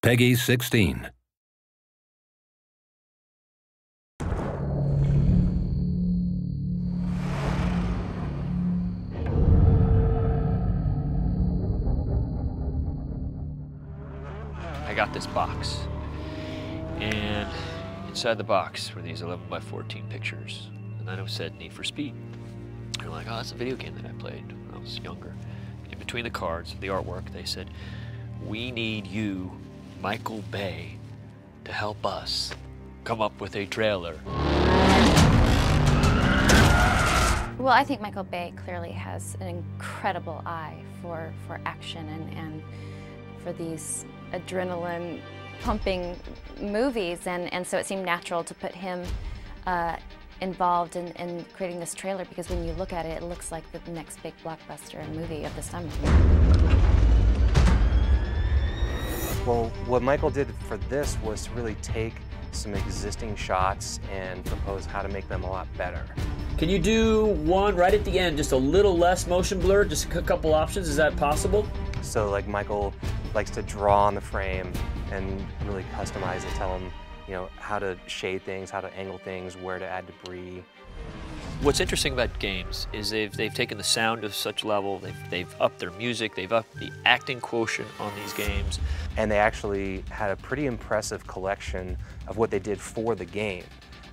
Peggy 16. I got this box, and inside the box were these 11 by 14 pictures, and then it said Need for Speed. And I'm like, oh, that's a video game that I played when I was younger. In between the cards, the artwork, they said, we need you, Michael Bay, to help us come up with a trailer. Well, I think Michael Bay clearly has an incredible eye for action and for these adrenaline-pumping movies, and so it seemed natural to put him involved in creating this trailer, because when you look at it, it looks like the next big blockbuster movie of this time. Well, what Michael did for this was to really take some existing shots and propose how to make them a lot better. Can you do one right at the end, just a little less motion blur, just a couple options? Is that possible? So like Michael likes to draw on the frame and really customize it, tell him, you know, how to shade things, how to angle things, where to add debris. What's interesting about games is they've taken the sound to such level, they've upped their music, they've upped the acting quotient on these games. And they actually had a pretty impressive collection of what they did for the game.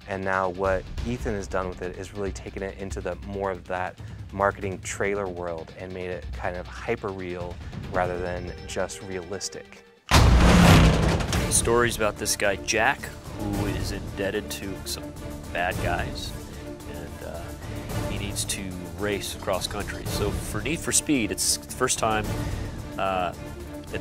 And now what Ethan has done with it is really taken it into the more of that marketing trailer world and made it kind of hyper-real rather than just realistic. The story's about this guy, Jack, who is indebted to some bad guys, and he needs to race across country. So for Need for Speed, it's the first time that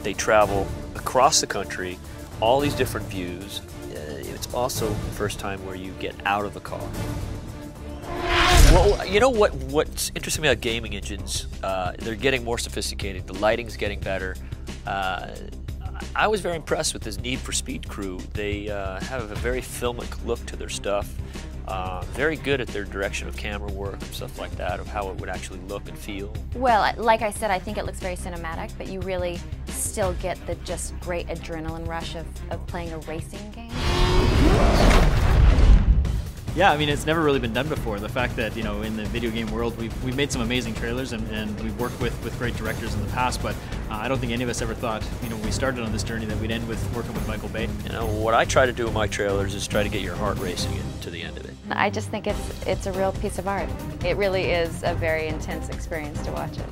they travel across the country, all these different views. It's also the first time where you get out of the car. Well, you know what's interesting about gaming engines? They're getting more sophisticated. The lighting's getting better. I was very impressed with this Need for Speed crew. They have a very filmic look to their stuff. Very good at their direction of camera work and stuff like that, of how it would actually look and feel. Well, like I said, I think it looks very cinematic, but you really still get the just great adrenaline rush of playing a racing game. Yeah, I mean, it's never really been done before. The fact that, you know, in the video game world, we've made some amazing trailers and we've worked with great directors in the past, but I don't think any of us ever thought, you know, when we started on this journey that we'd end with working with Michael Bay. You know, what I try to do in my trailers is try to get your heart racing to the end of it. I just think it's a real piece of art. It really is a very intense experience to watch it.